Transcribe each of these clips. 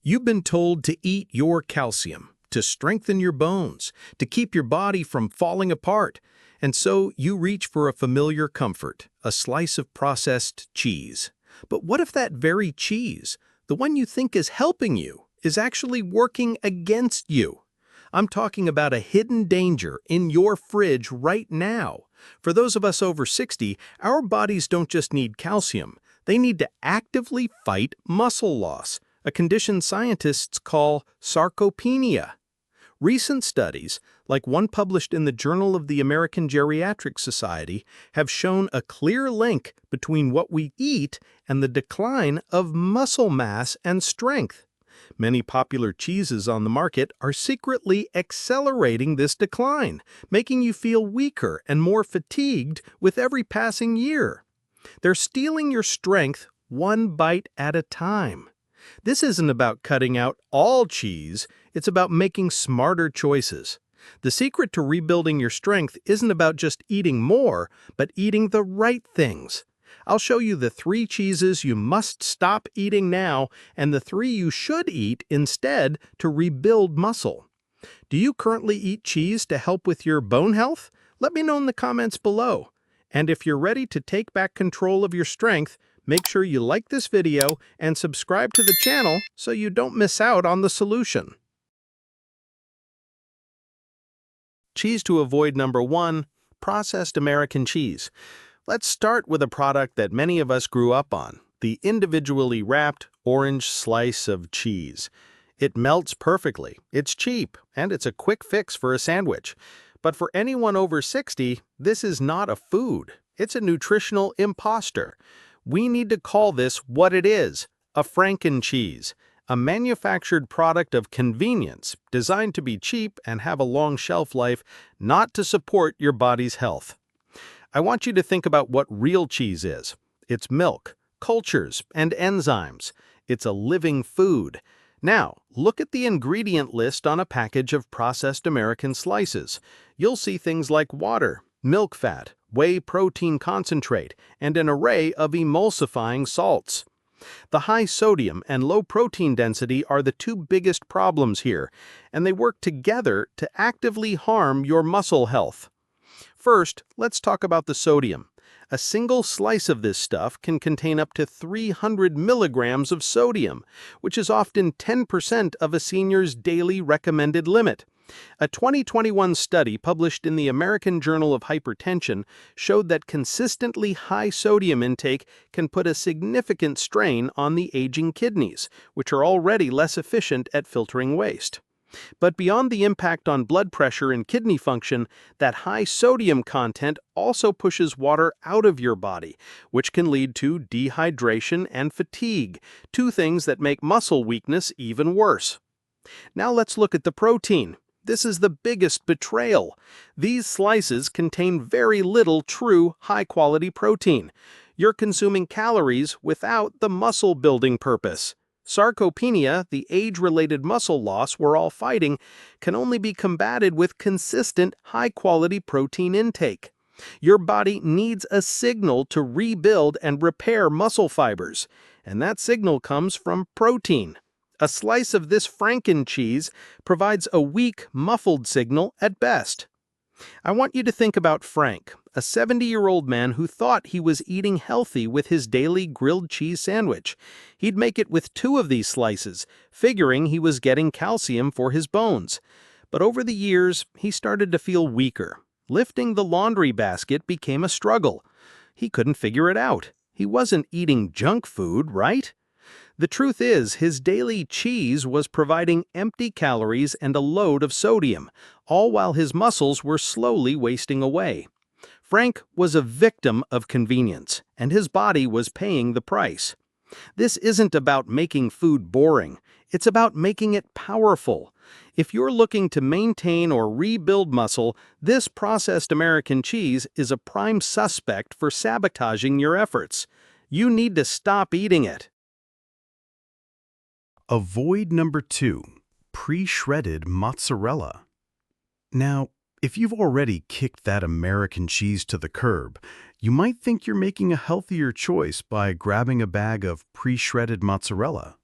You've been told to eat your calcium, to strengthen your bones, to keep your body from falling apart. And so you reach for a familiar comfort, a slice of processed cheese. But what if that very cheese, the one you think is helping you, is actually working against you? I'm talking about a hidden danger in your fridge right now. For those of us over 60, our bodies don't just need calcium, they need to actively fight muscle loss, a condition scientists call sarcopenia. Recent studies, like one published in the Journal of the American Geriatric Society, have shown a clear link between what we eat and the decline of muscle mass and strength. Many popular cheeses on the market are secretly accelerating this decline, making you feel weaker and more fatigued with every passing year. They're stealing your strength one bite at a time. This isn't about cutting out all cheese, it's about making smarter choices. The secret to rebuilding your strength isn't about just eating more, but eating the right things. I'll show you the 3 cheeses you must stop eating now and the 3 you should eat instead to rebuild muscle. Do you currently eat cheese to help with your bone health? Let me know in the comments below. And if you're ready to take back control of your strength, make sure you like this video and subscribe to the channel so you don't miss out on the solution. Cheese to avoid number 1, processed American cheese. Let's start with a product that many of us grew up on, the individually wrapped orange slice of cheese. It melts perfectly, it's cheap, and it's a quick fix for a sandwich. But for anyone over 60, this is not a food. It's a nutritional imposter. We need to call this what it is, a Franken-cheese, a manufactured product of convenience designed to be cheap and have a long shelf life, not to support your body's health. I want you to think about what real cheese is. It's milk, cultures, and enzymes. It's a living food. Now, look at the ingredient list on a package of processed American slices. You'll see things like water, milk fat, whey protein concentrate, and an array of emulsifying salts. The high sodium and low protein density are the 2 biggest problems here, and they work together to actively harm your muscle health. First, let's talk about the sodium. A single slice of this stuff can contain up to 300 milligrams of sodium, which is often 10% of a senior's daily recommended limit. A 2021 study published in the American Journal of Hypertension showed that consistently high sodium intake can put a significant strain on the aging kidneys, which are already less efficient at filtering waste. But beyond the impact on blood pressure and kidney function, that high sodium content also pushes water out of your body, which can lead to dehydration and fatigue, 2 things that make muscle weakness even worse. Now let's look at the protein. This is the biggest betrayal. These slices contain very little true high-quality protein. You're consuming calories without the muscle-building purpose. Sarcopenia, the age-related muscle loss we're all fighting, can only be combated with consistent, high-quality protein intake. Your body needs a signal to rebuild and repair muscle fibers, and that signal comes from protein. A slice of this Franken cheese provides a weak, muffled signal at best. I want you to think about Frank, a 70-year-old man who thought he was eating healthy with his daily grilled cheese sandwich. He'd make it with 2 of these slices, figuring he was getting calcium for his bones. But over the years, he started to feel weaker. Lifting the laundry basket became a struggle. He couldn't figure it out. He wasn't eating junk food, right? The truth is, his daily cheese was providing empty calories and a load of sodium, all while his muscles were slowly wasting away. Frank was a victim of convenience, and his body was paying the price. This isn't about making food boring, it's about making it powerful. If you're looking to maintain or rebuild muscle, this processed American cheese is a prime suspect for sabotaging your efforts. You need to stop eating it. Avoid number 2, pre-shredded mozzarella. Now, if you've already kicked that American cheese to the curb, you might think you're making a healthier choice by grabbing a bag of pre-shredded mozzarella.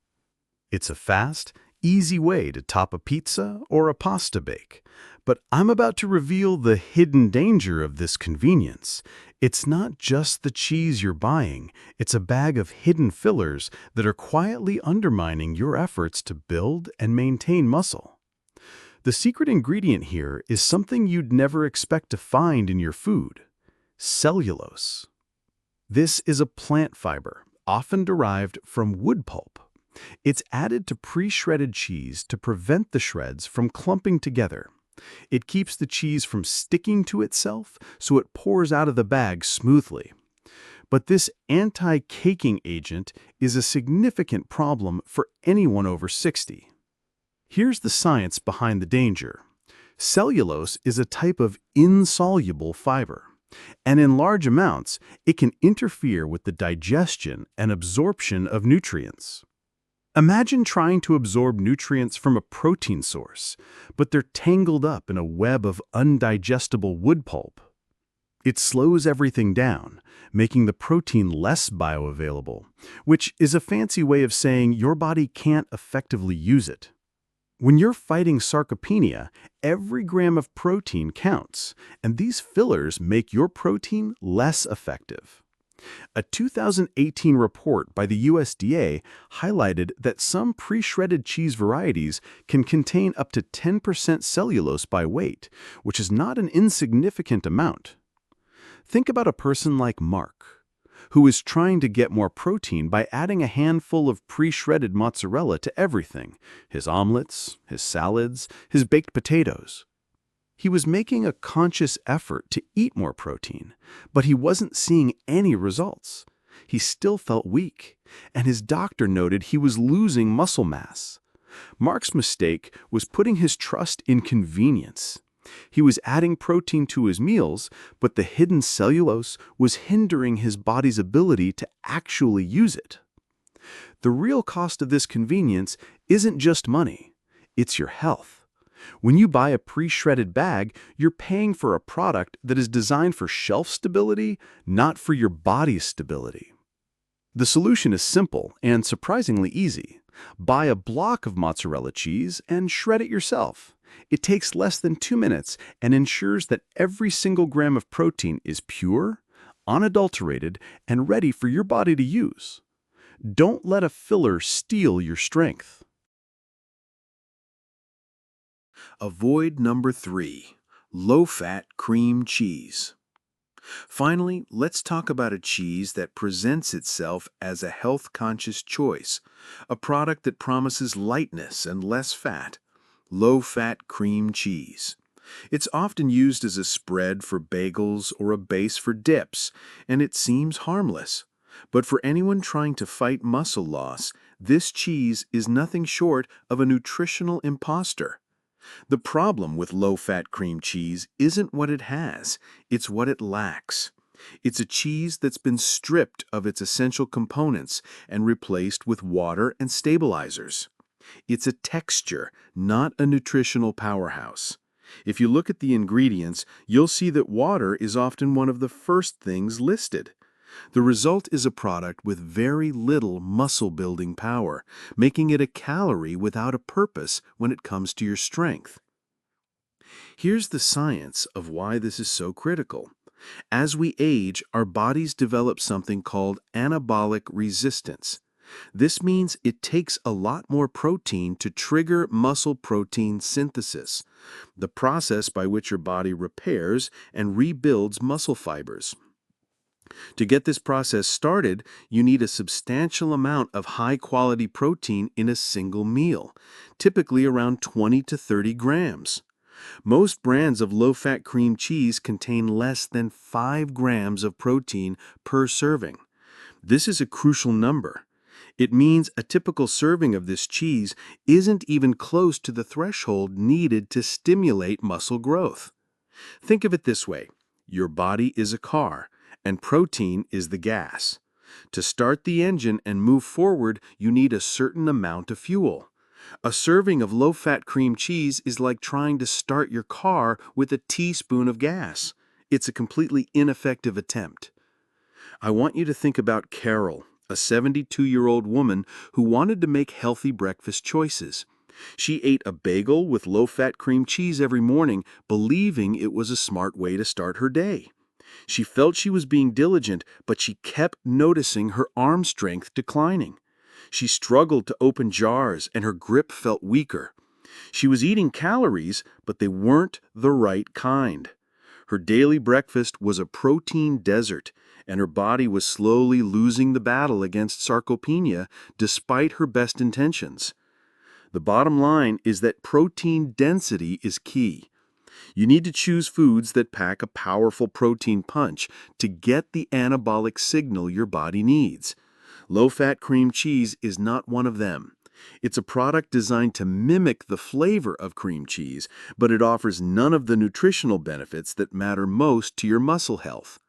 It's a fast, easy way to top a pizza or a pasta bake. But I'm about to reveal the hidden danger of this convenience. It's not just the cheese you're buying, it's a bag of hidden fillers that are quietly undermining your efforts to build and maintain muscle. The secret ingredient here is something you'd never expect to find in your food: cellulose. This is a plant fiber, often derived from wood pulp. It's added to pre-shredded cheese to prevent the shreds from clumping together. It keeps the cheese from sticking to itself, so it pours out of the bag smoothly. But this anti-caking agent is a significant problem for anyone over 60. Here's the science behind the danger. Cellulose is a type of insoluble fiber, and in large amounts, it can interfere with the digestion and absorption of nutrients. Imagine trying to absorb nutrients from a protein source, but they're tangled up in a web of undigestible wood pulp. It slows everything down, making the protein less bioavailable, which is a fancy way of saying your body can't effectively use it. When you're fighting sarcopenia, every gram of protein counts, and these fillers make your protein less effective. A 2018 report by the USDA highlighted that some pre-shredded cheese varieties can contain up to 10% cellulose by weight, which is not an insignificant amount. Think about a person like Mark, who is trying to get more protein by adding a handful of pre-shredded mozzarella to everything: his omelets, his salads, his baked potatoes. He was making a conscious effort to eat more protein, but he wasn't seeing any results. He still felt weak, and his doctor noted he was losing muscle mass. Mark's mistake was putting his trust in convenience. He was adding protein to his meals, but the hidden cellulose was hindering his body's ability to actually use it. The real cost of this convenience isn't just money, it's your health. When you buy a pre-shredded bag, you're paying for a product that is designed for shelf stability, not for your body's stability. The solution is simple and surprisingly easy. Buy a block of mozzarella cheese and shred it yourself. It takes less than 2 minutes and ensures that every single gram of protein is pure, unadulterated, and ready for your body to use. Don't let a filler steal your strength. Avoid number 3, low-fat cream cheese. Finally, let's talk about a cheese that presents itself as a health-conscious choice, a product that promises lightness and less fat: low-fat cream cheese. It's often used as a spread for bagels or a base for dips, and it seems harmless. But for anyone trying to fight muscle loss, this cheese is nothing short of a nutritional imposter. The problem with low-fat cream cheese isn't what it has, it's what it lacks. It's a cheese that's been stripped of its essential components and replaced with water and stabilizers. It's a texture, not a nutritional powerhouse. If you look at the ingredients, you'll see that water is often one of the first things listed. The result is a product with very little muscle-building power, making it a calorie without a purpose when it comes to your strength. Here's the science of why this is so critical. As we age, our bodies develop something called anabolic resistance. This means it takes a lot more protein to trigger muscle protein synthesis, the process by which your body repairs and rebuilds muscle fibers. To get this process started, you need a substantial amount of high-quality protein in a single meal, typically around 20 to 30 grams. Most brands of low-fat cream cheese contain less than 5 grams of protein per serving. This is a crucial number. It means a typical serving of this cheese isn't even close to the threshold needed to stimulate muscle growth. Think of it this way: your body is a car, and protein is the gas. To start the engine and move forward, you need a certain amount of fuel. A serving of low-fat cream cheese is like trying to start your car with a teaspoon of gas. It's a completely ineffective attempt. I want you to think about Carol, a 72-year-old woman who wanted to make healthy breakfast choices. She ate a bagel with low-fat cream cheese every morning, believing it was a smart way to start her day. She felt she was being diligent, but she kept noticing her arm strength declining. She struggled to open jars, and her grip felt weaker. She was eating calories, but they weren't the right kind. Her daily breakfast was a protein desert, and her body was slowly losing the battle against sarcopenia despite her best intentions. The bottom line is that protein density is key. You need to choose foods that pack a powerful protein punch to get the anabolic signal your body needs. Low-fat cream cheese is not one of them. It's a product designed to mimic the flavor of cream cheese, but it offers none of the nutritional benefits that matter most to your muscle health.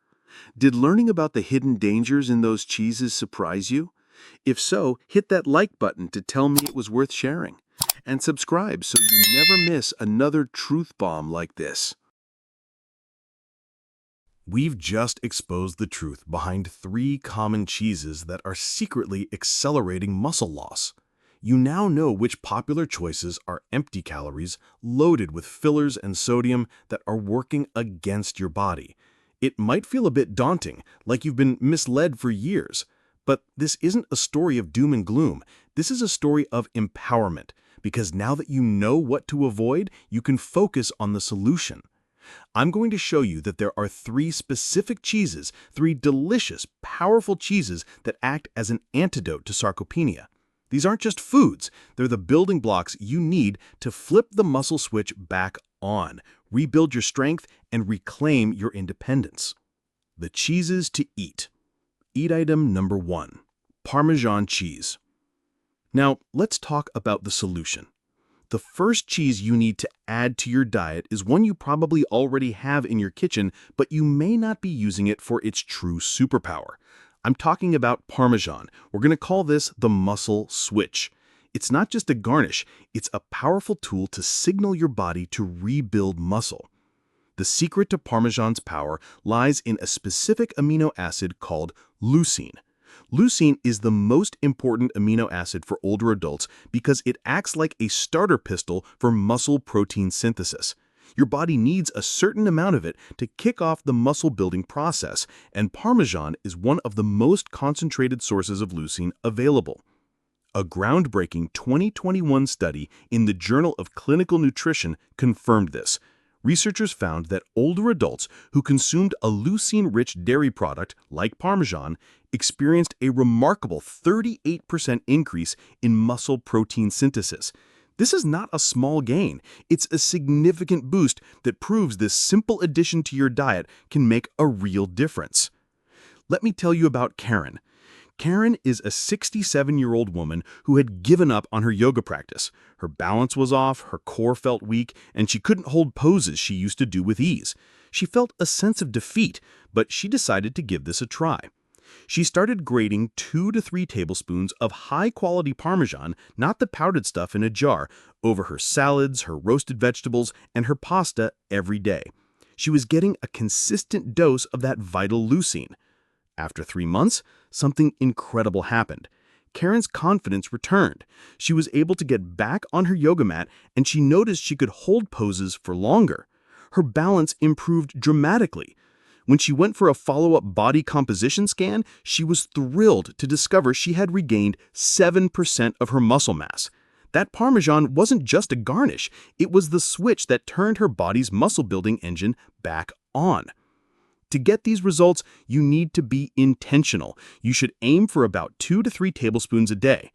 Did learning about the hidden dangers in those cheeses surprise you? If so, hit that like button to tell me it was worth sharing. And subscribe so you never miss another truth bomb like this. We've just exposed the truth behind 3 common cheeses that are secretly accelerating muscle loss. You now know which popular choices are empty calories, loaded with fillers and sodium that are working against your body. It might feel a bit daunting, like you've been misled for years. But this isn't a story of doom and gloom. This is a story of empowerment, because now that you know what to avoid, you can focus on the solution. I'm going to show you that there are 3 specific cheeses, 3 delicious, powerful cheeses that act as an antidote to sarcopenia. These aren't just foods, they're the building blocks you need to flip the muscle switch back on, rebuild your strength, and reclaim your independence. The cheeses to eat. Eat item number 1, Parmesan cheese. Now, let's talk about the solution. The first cheese you need to add to your diet is one you probably already have in your kitchen, but you may not be using it for its true superpower. I'm talking about Parmesan. We're going to call this the muscle switch. It's not just a garnish, it's a powerful tool to signal your body to rebuild muscle. The secret to Parmesan's power lies in a specific amino acid called leucine. Leucine is the most important amino acid for older adults because it acts like a starter pistol for muscle protein synthesis. Your body needs a certain amount of it to kick off the muscle-building process, and Parmesan is one of the most concentrated sources of leucine available. A groundbreaking 2021 study in the Journal of Clinical Nutrition confirmed this. Researchers found that older adults who consumed a leucine-rich dairy product like Parmesan experienced a remarkable 38% increase in muscle protein synthesis. This is not a small gain. It's a significant boost that proves this simple addition to your diet can make a real difference. Let me tell you about Karen. Karen is a 67-year-old woman who had given up on her yoga practice. Her balance was off, her core felt weak, and she couldn't hold poses she used to do with ease. She felt a sense of defeat, but she decided to give this a try. She started grating 2 to 3 tablespoons of high-quality Parmesan, not the powdered stuff in a jar, over her salads, her roasted vegetables, and her pasta every day. She was getting a consistent dose of that vital leucine. After 3 months, something incredible happened. Karen's confidence returned. She was able to get back on her yoga mat, and she noticed she could hold poses for longer. Her balance improved dramatically. When she went for a follow-up body composition scan, she was thrilled to discover she had regained 7% of her muscle mass. That Parmesan wasn't just a garnish, it was the switch that turned her body's muscle-building engine back on. To get these results, you need to be intentional. You should aim for about 2 to 3 tablespoons a day.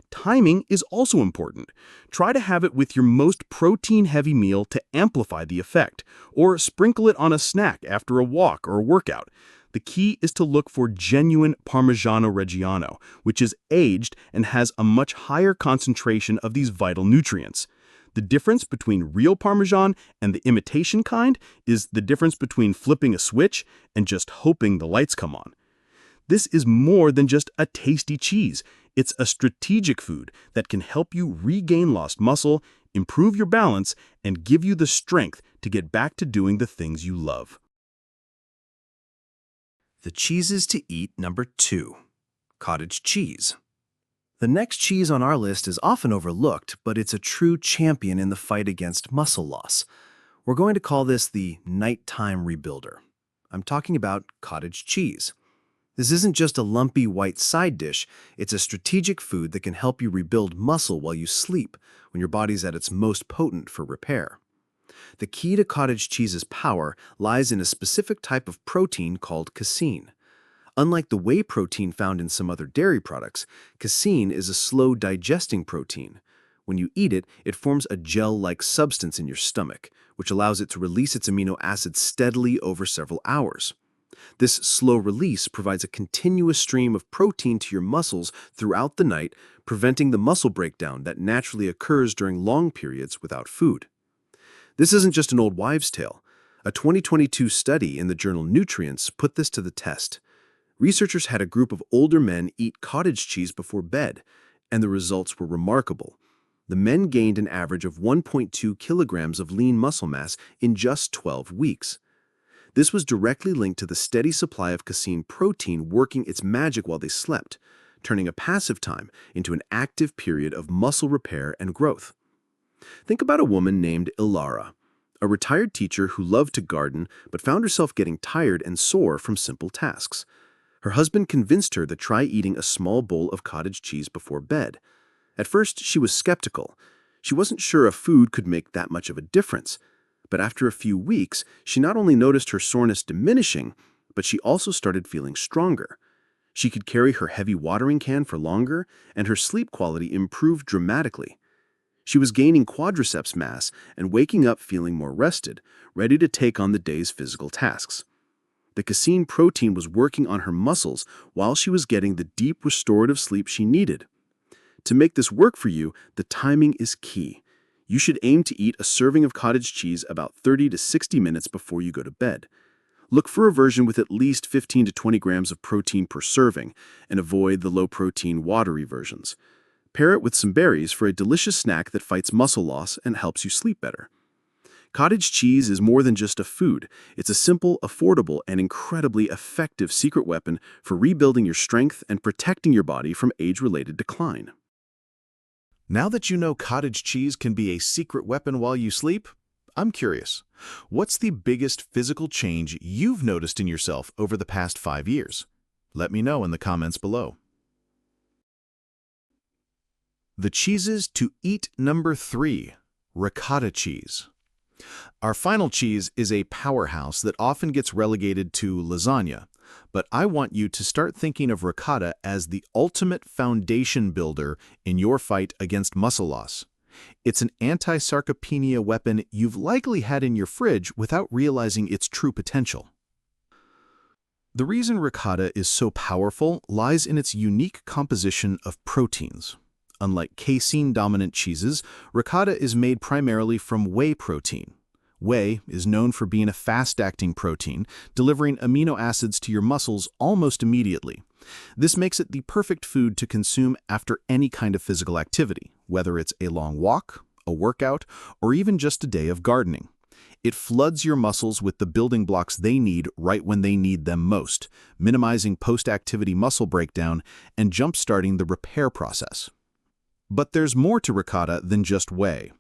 Timing is also important. Try to have it with your most protein-heavy meal to amplify the effect, or sprinkle it on a snack after a walk or a workout. The key is to look for genuine Parmigiano Reggiano, which is aged and has a much higher concentration of these vital nutrients. The difference between real Parmesan and the imitation kind is the difference between flipping a switch and just hoping the lights come on. This is more than just a tasty cheese. It's a strategic food that can help you regain lost muscle, improve your balance, and give you the strength to get back to doing the things you love. The cheeses to eat number 2. cottage cheese. The next cheese on our list is often overlooked, but it's a true champion in the fight against muscle loss. We're going to call this the nighttime rebuilder. I'm talking about cottage cheese. This isn't just a lumpy white side dish, it's a strategic food that can help you rebuild muscle while you sleep, when your body's at its most potent for repair. The key to cottage cheese's power lies in a specific type of protein called casein. Unlike the whey protein found in some other dairy products, casein is a slow-digesting protein. When you eat it, it forms a gel-like substance in your stomach, which allows it to release its amino acids steadily over several hours. This slow release provides a continuous stream of protein to your muscles throughout the night, preventing the muscle breakdown that naturally occurs during long periods without food. This isn't just an old wives' tale. A 2022 study in the journal Nutrients put this to the test. Researchers had a group of older men eat cottage cheese before bed, and the results were remarkable. The men gained an average of 1.2 kilograms of lean muscle mass in just 12 weeks. This was directly linked to the steady supply of casein protein working its magic while they slept, turning a passive time into an active period of muscle repair and growth. Think about a woman named Ilara, a retired teacher who loved to garden but found herself getting tired and sore from simple tasks. Her husband convinced her to try eating a small bowl of cottage cheese before bed. At first, she was skeptical. She wasn't sure a food could make that much of a difference. But after a few weeks, she not only noticed her soreness diminishing, but she also started feeling stronger. She could carry her heavy watering can for longer, and her sleep quality improved dramatically. She was gaining quadriceps mass and waking up feeling more rested, ready to take on the day's physical tasks. The casein protein was working on her muscles while she was getting the deep restorative sleep she needed. To make this work for you, the timing is key. You should aim to eat a serving of cottage cheese about 30 to 60 minutes before you go to bed. Look for a version with at least 15 to 20 grams of protein per serving, and avoid the low-protein, watery versions. Pair it with some berries for a delicious snack that fights muscle loss and helps you sleep better. Cottage cheese is more than just a food. It's a simple, affordable, and incredibly effective secret weapon for rebuilding your strength and protecting your body from age-related decline. Now that you know cottage cheese can be a secret weapon while you sleep, I'm curious, what's the biggest physical change you've noticed in yourself over the past 5 years? Let me know in the comments below. The cheeses to eat number 3, ricotta cheese. Our final cheese is a powerhouse that often gets relegated to lasagna, but I want you to start thinking of ricotta as the ultimate foundation builder in your fight against muscle loss. It's an anti-sarcopenia weapon you've likely had in your fridge without realizing its true potential. The reason ricotta is so powerful lies in its unique composition of proteins. Unlike casein-dominant cheeses, ricotta is made primarily from whey protein. Whey is known for being a fast-acting protein, delivering amino acids to your muscles almost immediately. This makes it the perfect food to consume after any kind of physical activity, whether it's a long walk, a workout, or even just a day of gardening. It floods your muscles with the building blocks they need right when they need them most, minimizing post-activity muscle breakdown and jump-starting the repair process. But there's more to ricotta than just whey.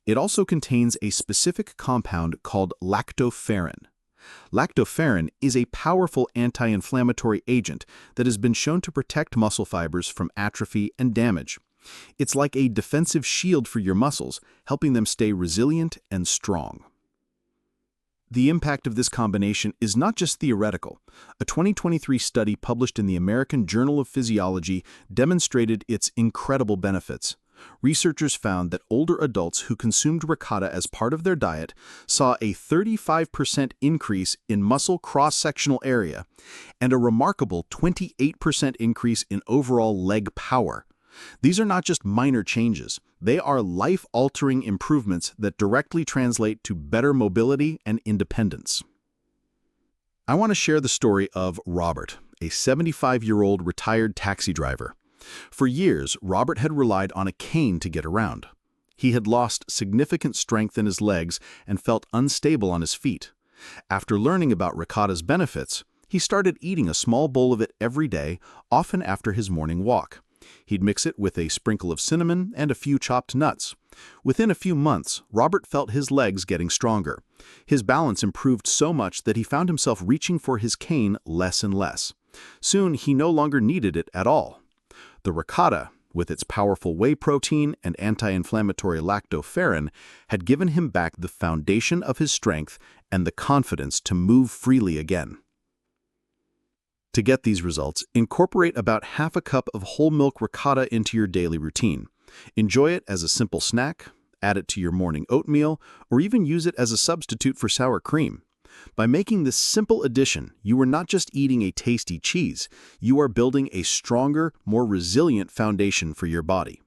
It also contains a specific compound called lactoferrin. Lactoferrin is a powerful anti-inflammatory agent that has been shown to protect muscle fibers from atrophy and damage. It's like a defensive shield for your muscles, helping them stay resilient and strong. The impact of this combination is not just theoretical. A 2023 study published in the American Journal of Physiology demonstrated its incredible benefits. Researchers found that older adults who consumed ricotta as part of their diet saw a 35% increase in muscle cross-sectional area and a remarkable 28% increase in overall leg power. These are not just minor changes. They are life-altering improvements that directly translate to better mobility and independence. I want to share the story of Robert, a 75-year-old retired taxi driver. For years, Robert had relied on a cane to get around. He had lost significant strength in his legs and felt unstable on his feet. After learning about ricotta's benefits, He started eating a small bowl of it every day, often after his morning walk. He'd mix it with a sprinkle of cinnamon and a few chopped nuts. Within a few months, Robert felt his legs getting stronger. His balance improved so much that he found himself reaching for his cane less and less. Soon, he no longer needed it at all. The ricotta, with its powerful whey protein and anti-inflammatory lactoferrin, had given him back the foundation of his strength and the confidence to move freely again. To get these results, incorporate about half a cup of whole milk ricotta into your daily routine. Enjoy it as a simple snack, add it to your morning oatmeal, or even use it as a substitute for sour cream. By making this simple addition, you are not just eating a tasty cheese, you are building a stronger, more resilient foundation for your body.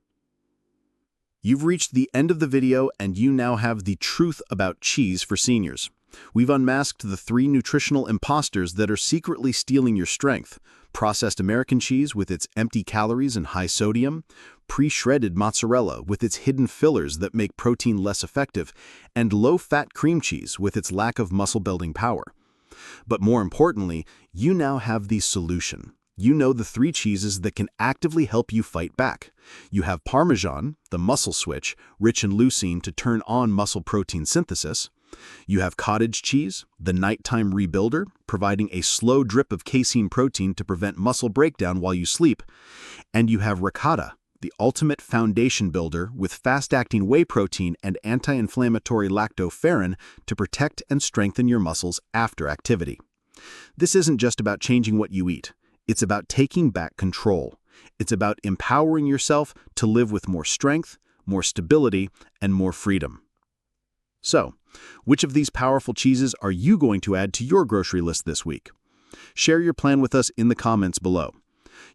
You've reached the end of the video, and you now have the truth about cheese for seniors. We've unmasked the 3 nutritional imposters that are secretly stealing your strength: processed American cheese with its empty calories and high sodium, pre-shredded mozzarella with its hidden fillers that make protein less effective, and low-fat cream cheese with its lack of muscle-building power. But more importantly, you now have the solution. You know the 3 cheeses that can actively help you fight back. You have Parmesan, the muscle switch, rich in leucine to turn on muscle protein synthesis. You have cottage cheese, the nighttime rebuilder, providing a slow drip of casein protein to prevent muscle breakdown while you sleep. And you have ricotta, the ultimate foundation builder with fast-acting whey protein and anti-inflammatory lactoferrin to protect and strengthen your muscles after activity. This isn't just about changing what you eat. It's about taking back control. It's about empowering yourself to live with more strength, more stability, and more freedom. So, which of these powerful cheeses are you going to add to your grocery list this week? Share your plan with us in the comments below.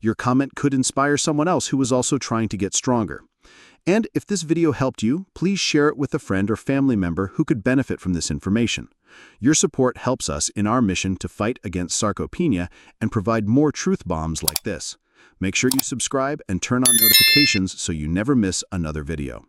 Your comment could inspire someone else who is also trying to get stronger. And if this video helped you, please share it with a friend or family member who could benefit from this information. Your support helps us in our mission to fight against sarcopenia and provide more truth bombs like this. Make sure you subscribe and turn on notifications so you never miss another video.